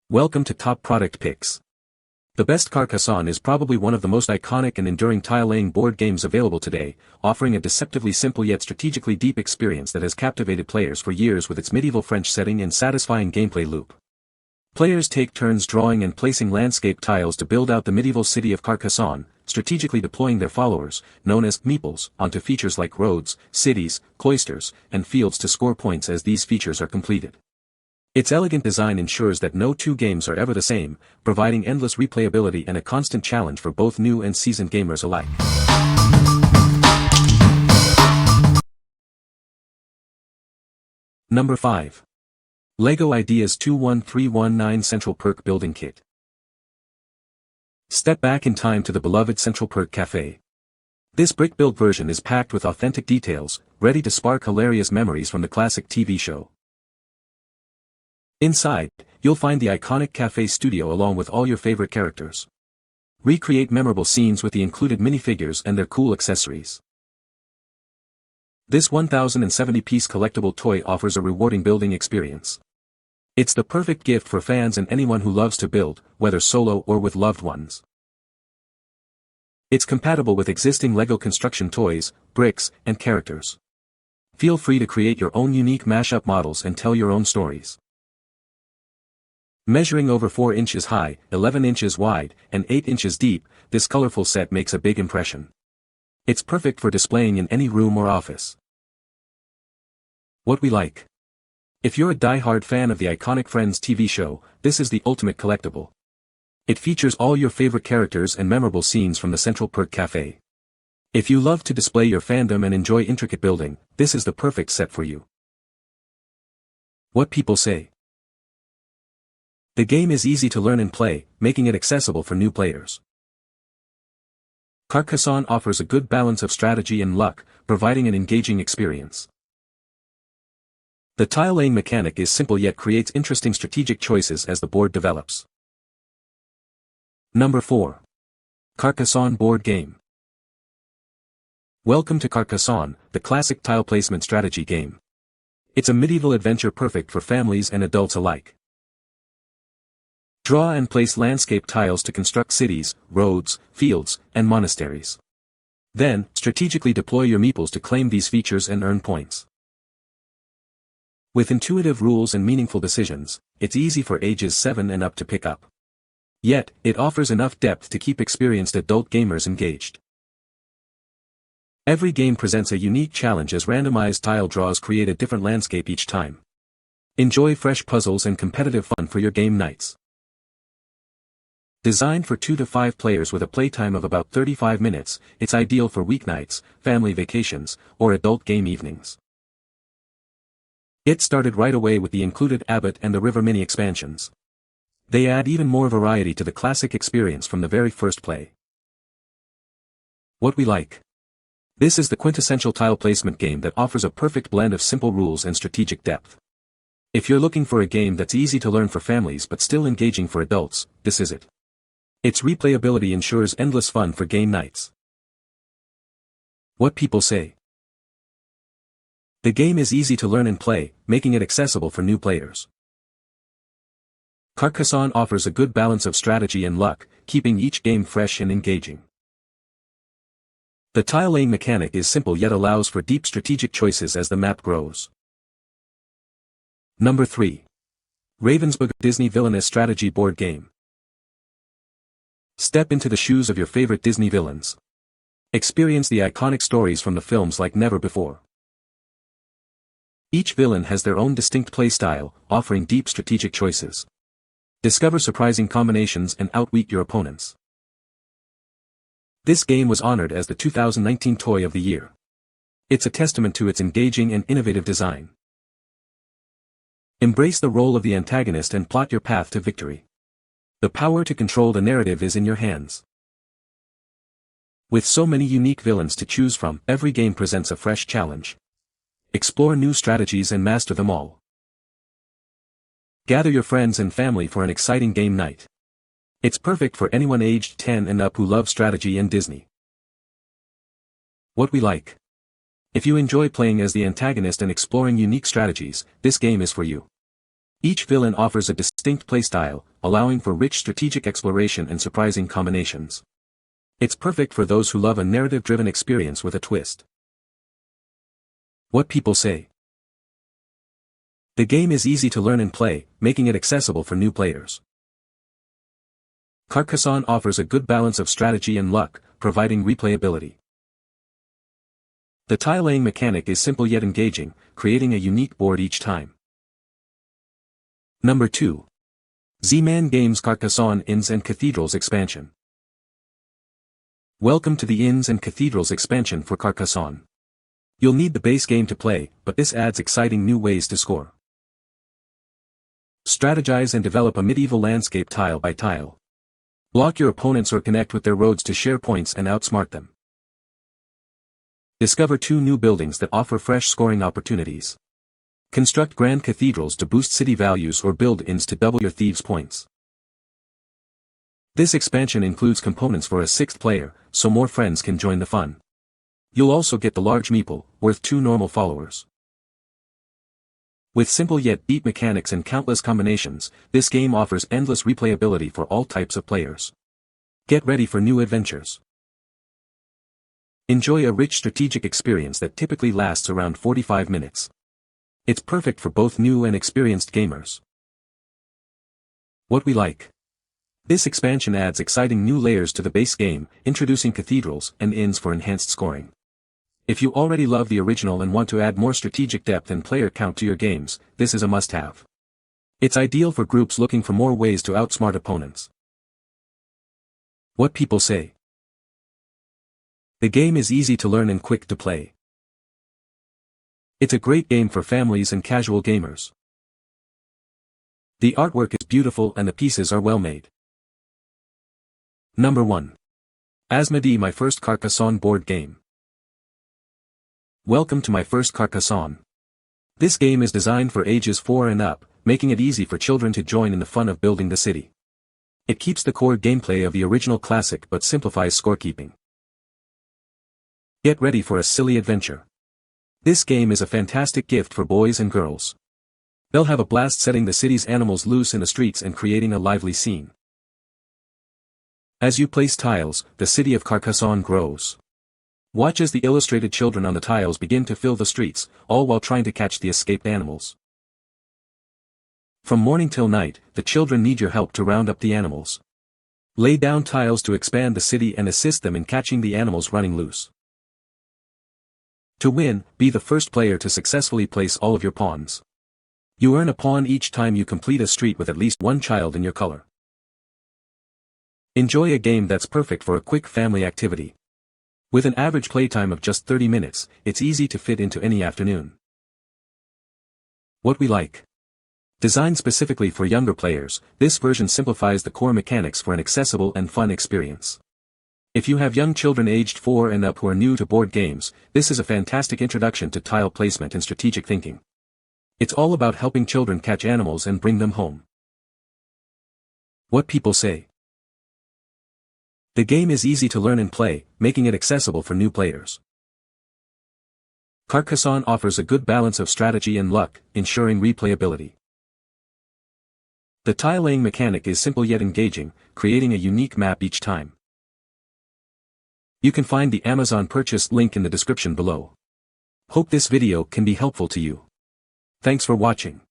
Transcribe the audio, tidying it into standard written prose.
Welcome to Top Product Picks. The best Carcassonne is probably one of the most iconic and enduring tile-laying board games available today, offering a deceptively simple yet strategically deep experience that has captivated players for years with its medieval French setting and satisfying gameplay loop. Players take turns drawing and placing landscape tiles to build out the medieval city of Carcassonne, strategically deploying their followers, known as meeples, onto features like roads, cities, cloisters, and fields to score points as these features are completed. Its elegant design ensures that no two games are ever the same, providing endless replayability and a constant challenge for both new and seasoned gamers alike. Number 5. LEGO Ideas 21319 Central Perk Building Kit. Step back in time to the beloved Central Perk Cafe. This brick-built version is packed with authentic details, ready to spark hilarious memories from the classic TV show. Inside, you'll find the iconic cafe studio along with all your favorite characters. Recreate memorable scenes with the included minifigures and their cool accessories. This 1070-piece collectible toy offers a rewarding building experience. It's the perfect gift for fans and anyone who loves to build, whether solo or with loved ones. It's compatible with existing LEGO construction toys, bricks, and characters. Feel free to create your own unique mashup models and tell your own stories. Measuring over 4 inches high, 11 inches wide, and 8 inches deep, this colorful set makes a big impression. It's perfect for displaying in any room or office. What we like. If you're a die-hard fan of the iconic Friends TV show, this is the ultimate collectible. It features all your favorite characters and memorable scenes from the Central Perk Cafe. If you love to display your fandom and enjoy intricate building, this is the perfect set for you. What people say. The game is easy to learn and play, making it accessible for new players. Carcassonne offers a good balance of strategy and luck, providing an engaging experience. The tile-laying mechanic is simple yet creates interesting strategic choices as the board develops. Number 4. Carcassonne Board Game. Welcome to Carcassonne, the classic tile placement strategy game. It's a medieval adventure perfect for families and adults alike. Draw and place landscape tiles to construct cities, roads, fields, and monasteries. Then, strategically deploy your meeples to claim these features and earn points. With intuitive rules and meaningful decisions, it's easy for ages 7 and up to pick up. Yet, it offers enough depth to keep experienced adult gamers engaged. Every game presents a unique challenge as randomized tile draws create a different landscape each time. Enjoy fresh puzzles and competitive fun for your game nights. Designed for 2 to 5 players with a playtime of about 35 minutes, it's ideal for weeknights, family vacations, or adult game evenings. Get started right away with the included Abbot and the River mini expansions. They add even more variety to the classic experience from the very first play. What we like. This is the quintessential tile placement game that offers a perfect blend of simple rules and strategic depth. If you're looking for a game that's easy to learn for families but still engaging for adults, this is it. Its replayability ensures endless fun for game nights. What people say. The game is easy to learn and play, making it accessible for new players. Carcassonne offers a good balance of strategy and luck, keeping each game fresh and engaging. The tile-laying mechanic is simple yet allows for deep strategic choices as the map grows. Number 3. Ravensburger Disney Villainous Strategy Board Game. Step into the shoes of your favorite Disney villains. Experience the iconic stories from the films like never before. Each villain has their own distinct playstyle, offering deep strategic choices. Discover surprising combinations and outwit your opponents. This game was honored as the 2019 Toy of the Year. It's a testament to its engaging and innovative design. Embrace the role of the antagonist and plot your path to victory. The power to control the narrative is in your hands. With so many unique villains to choose from, every game presents a fresh challenge. Explore new strategies and master them all. Gather your friends and family for an exciting game night. It's perfect for anyone aged 10 and up who loves strategy and Disney. What we like. If you enjoy playing as the antagonist and exploring unique strategies, this game is for you. Each villain offers a distinct playstyle, allowing for rich strategic exploration and surprising combinations. It's perfect for those who love a narrative-driven experience with a twist. What people say. The game is easy to learn and play, making it accessible for new players. Carcassonne offers a good balance of strategy and luck, providing replayability. The tile-laying mechanic is simple yet engaging, creating a unique board each time. Number 2. Z-Man Games Carcassonne Inns and Cathedrals Expansion. Welcome to the Inns and Cathedrals expansion for Carcassonne. You'll need the base game to play, but this adds exciting new ways to score. Strategize and develop a medieval landscape tile by tile. Block your opponents or connect with their roads to share points and outsmart them. Discover 2 new buildings that offer fresh scoring opportunities. Construct grand cathedrals to boost city values or build inns to double your thieves' points. This expansion includes components for a 6th player, so more friends can join the fun. You'll also get the large meeple, worth 2 normal followers. With simple yet deep mechanics and countless combinations, this game offers endless replayability for all types of players. Get ready for new adventures. Enjoy a rich strategic experience that typically lasts around 45 minutes. It's perfect for both new and experienced gamers. What we like. This expansion adds exciting new layers to the base game, introducing cathedrals and inns for enhanced scoring. If you already love the original and want to add more strategic depth and player count to your games, this is a must-have. It's ideal for groups looking for more ways to outsmart opponents. What people say. The game is easy to learn and quick to play. It's a great game for families and casual gamers. The artwork is beautiful and the pieces are well made. Number 1. Asmodee My First Carcassonne Board Game. Welcome to My First Carcassonne. This game is designed for ages 4 and up, making it easy for children to join in the fun of building the city. It keeps the core gameplay of the original classic but simplifies scorekeeping. Get ready for a silly adventure. This game is a fantastic gift for boys and girls. They'll have a blast setting the city's animals loose in the streets and creating a lively scene. As you place tiles, the city of Carcassonne grows. Watch as the illustrated children on the tiles begin to fill the streets, all while trying to catch the escaped animals. From morning till night, the children need your help to round up the animals. Lay down tiles to expand the city and assist them in catching the animals running loose. To win, be the first player to successfully place all of your pawns. You earn a pawn each time you complete a street with at least 1 child in your color. Enjoy a game that's perfect for a quick family activity. With an average playtime of just 30 minutes, it's easy to fit into any afternoon. What we like. Designed specifically for younger players, this version simplifies the core mechanics for an accessible and fun experience. If you have young children aged 4 and up who are new to board games, this is a fantastic introduction to tile placement and strategic thinking. It's all about helping children catch animals and bring them home. What people say. The game is easy to learn and play, making it accessible for new players. Carcassonne offers a good balance of strategy and luck, ensuring replayability. The tile-laying mechanic is simple yet engaging, creating a unique map each time. You can find the Amazon purchase link in the description below. Hope this video can be helpful to you. Thanks for watching.